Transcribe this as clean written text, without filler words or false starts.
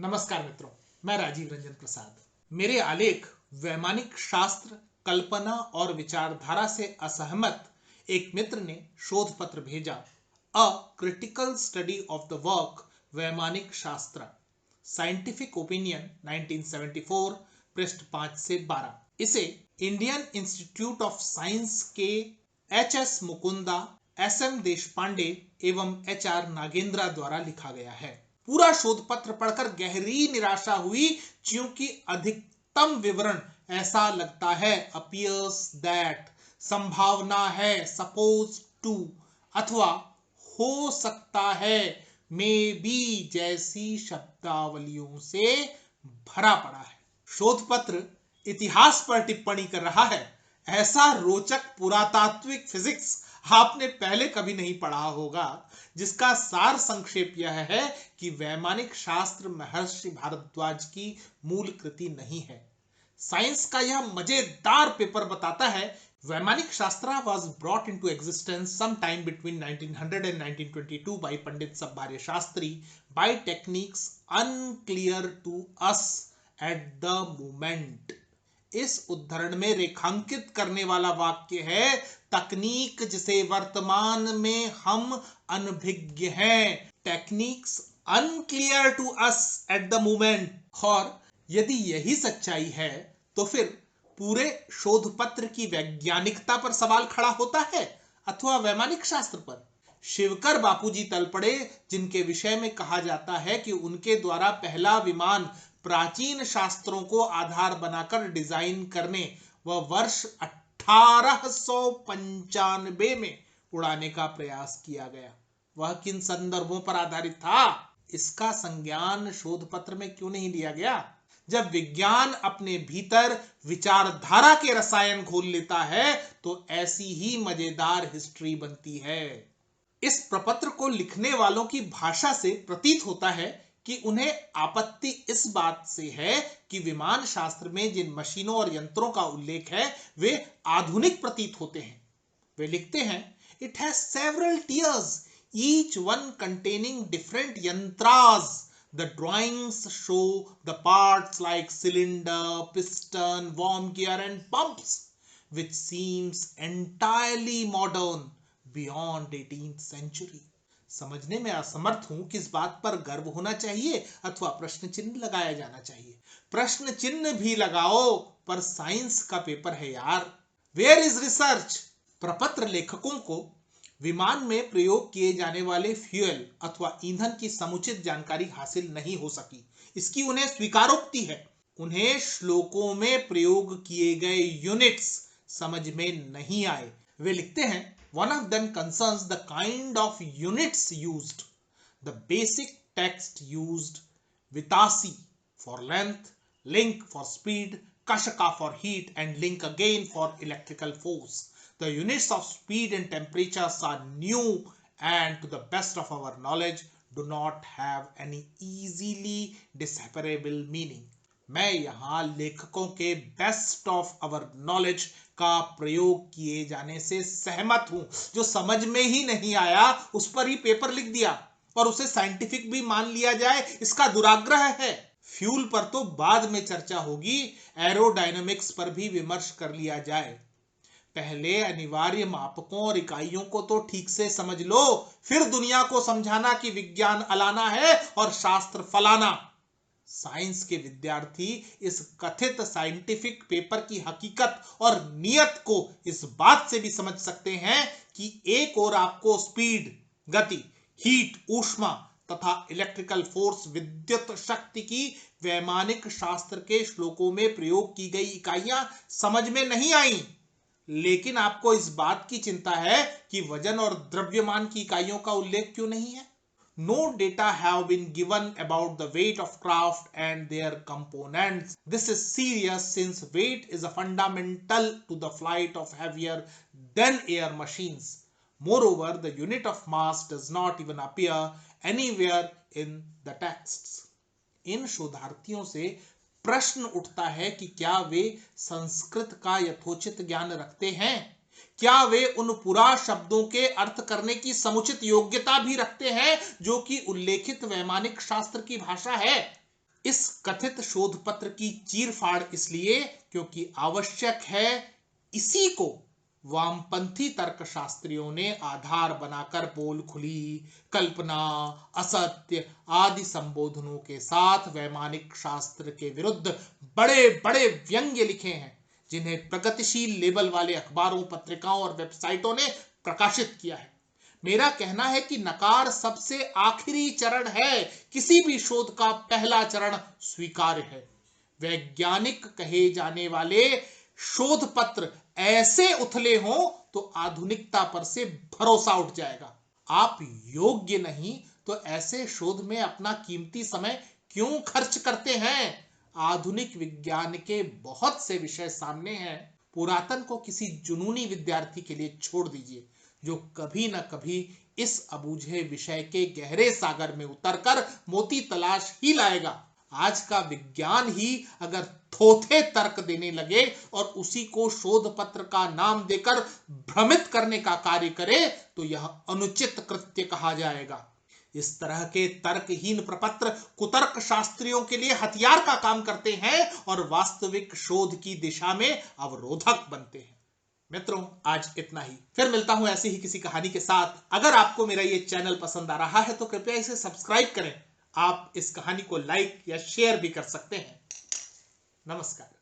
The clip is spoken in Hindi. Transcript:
नमस्कार मित्रों, मैं राजीव रंजन प्रसाद। मेरे आलेख वैमानिक शास्त्र, कल्पना और विचारधारा से असहमत एक मित्र ने शोध पत्र भेजा, a critical study of the work वैमानिक शास्त्र, साइंटिफिक ओपिनियन 1974, पृष्ठ 5 से 12। इसे इंडियन इंस्टीट्यूट ऑफ साइंस के एच.एस. मुकुंदा, एस.एम. देशपांडे एवं एच.आर. नागेंद्रा द्वारा लिखा गया है। पूरा शोध पत्र पढ़कर गहरी निराशा हुई, क्योंकि अधिकतम विवरण ऐसा लगता है अपीयर्स दैट, संभावना है, सपोज टू, अथवा हो सकता है, मे बी जैसी शब्दावलियों से भरा पड़ा है। शोध पत्र इतिहास पर टिप्पणी कर रहा है। ऐसा रोचक पुरातात्विक फिजिक्स आपने पहले कभी नहीं पढ़ा होगा, जिसका सार संक्षेप यह है कि वैमानिक शास्त्र महर्षि भारद्वाज की मूल कृति नहीं है। साइंस का यह मजेदार पेपर बताता है, वैमानिक शास्त्र was brought into existence sometime between 1900 and 1922 by Pandit सब्भार्य Shastri by techniques unclear to us at the moment। इस उद्धरण में रेखांकित करने वाला वाक्य है, तकनीक जिसे वर्तमान में हम अनभिज्ञ हैं, techniques unclear to us at the moment. और यदि यही सच्चाई है तो फिर पूरे शोध पत्र की वैज्ञानिकता पर सवाल खड़ा होता है अथवा वैमानिक शास्त्र पर। शिवकर बापूजी तलपड़े, जिनके विषय में कहा जाता है कि उनके द्वारा पहला विमान प्राचीन शास्त्रों को आधार बनाकर डिजाइन करने व वर्ष 1895 में उड़ाने का प्रयास किया गया, वह किन संदर्भों पर आधारित था, इसका संज्ञान शोध पत्र में क्यों नहीं लिया गया? जब विज्ञान अपने भीतर विचारधारा के रसायन घोल लेता है तो ऐसी ही मजेदार हिस्ट्री बनती है। इस प्रपत्र को लिखने वालों की भाषा से प्रतीत होता है कि उन्हें आपत्ति इस बात से है कि विमान शास्त्र में जिन मशीनों और यंत्रों का उल्लेख है वे आधुनिक प्रतीत होते हैं। वे लिखते हैं, it has several tiers, each one containing different यंत्रास। The drawings show the parts like cylinder, piston, worm gear and pumps, which seems entirely modern beyond 18th century। समझने में असमर्थ हूं कि इस बात पर गर्व होना चाहिए अथवा प्रश्न चिन्ह लगाया जाना चाहिए। प्रश्न चिन्ह भी लगाओ, पर साइंस का पेपर है यार। Where is research? प्रपत्र लेखकों को विमान में प्रयोग किए जाने वाले फ्यूल अथवा ईंधन की समुचित जानकारी हासिल नहीं हो सकी, इसकी उन्हें स्वीकारोक्ति है। उन्हें श्लोकों में प्रयोग किए गए यूनिट्स समझ में नहीं आए। वे लिखते हैं, one of them concerns the kind of units used. The basic text used vitasi for length, link for speed, kashaka for heat and link again for electrical force. The units of speed and temperatures are new and to the best of our knowledge do not have any easily decipherable meaning। मैं यहाँ लेखकों के बेस्ट ऑफ अवर नॉलेज का प्रयोग किए जाने से सहमत हूं। जो समझ में ही नहीं आया उस पर ही पेपर लिख दिया और उसे साइंटिफिक भी मान लिया जाए, इसका दुराग्रह है। फ्यूल पर तो बाद में चर्चा होगी, एरोडायनामिक्स पर भी विमर्श कर लिया जाए। पहले अनिवार्य मापकों और इकाइयों को तो ठीक से समझ लो, फिर दुनिया को समझाना कि विज्ञान अलाना है और शास्त्र फलाना। साइंस के विद्यार्थी इस कथित साइंटिफिक पेपर की हकीकत और नियत को इस बात से भी समझ सकते हैं कि एक ओर आपको स्पीड, गति, हीट, ऊष्मा तथा इलेक्ट्रिकल फोर्स, विद्युत शक्ति की वैमानिक शास्त्र के श्लोकों में प्रयोग की गई इकाइयां समझ में नहीं आई, लेकिन आपको इस बात की चिंता है कि वजन और द्रव्यमान की इकाइयों का उल्लेख क्यों नहीं है। No data have been given about the weight of craft and their components. This is serious since weight is a fundamental to the flight of heavier than air machines. Moreover, the unit of mass does not even appear anywhere in the texts। इन शोधार्थियों से प्रश्न उठता है कि क्या वे संस्कृत का यथोचित ज्ञान रखते हैं? क्या वे उन पुरा शब्दों के अर्थ करने की समुचित योग्यता भी रखते हैं जो कि उल्लेखित वैमानिक शास्त्र की भाषा है? इस कथित शोध पत्र की चीरफाड़ इसलिए क्योंकि आवश्यक है इसी को वामपंथी तर्कशास्त्रियों ने आधार बनाकर पोल खुली, कल्पना, असत्य आदि संबोधनों के साथ वैमानिक शास्त्र के विरुद्ध बड़े बड़े व्यंग्य लिखे हैं, जिन्हें प्रगतिशील लेबल वाले अखबारों, पत्रिकाओं और वेबसाइटों ने प्रकाशित किया है। मेरा कहना है कि नकार सबसे आखिरी चरण है, किसी भी शोध का पहला चरण स्वीकार्य है। वैज्ञानिक कहे जाने वाले शोध पत्र ऐसे उथले हों तो आधुनिकता पर से भरोसा उठ जाएगा। आप योग्य नहीं तो ऐसे शोध में अपना कीमती समय क्यों खर्च करते हैं? आधुनिक विज्ञान के बहुत से विषय सामने हैं। पुरातन को किसी जुनूनी विद्यार्थी के लिए छोड़ दीजिए, जो कभी न कभी इस अबूझे विषय के गहरे सागर में उतरकर मोती तलाश ही लाएगा। आज का विज्ञान ही अगर थोथे तर्क देने लगे और उसी को शोध पत्र का नाम देकर भ्रमित करने का कार्य करे तो यह अनुचित कृत्य कहा जाएगा। इस तरह के तर्कहीन प्रपत्र कुतर्क शास्त्रियों के लिए हथियार का काम करते हैं और वास्तविक शोध की दिशा में अवरोधक बनते हैं। मित्रों, आज इतना ही। फिर मिलता हूं ऐसी ही किसी कहानी के साथ। अगर आपको मेरा ये चैनल पसंद आ रहा है तो कृपया इसे सब्सक्राइब करें। आप इस कहानी को लाइक या शेयर भी कर सकते हैं। नमस्कार।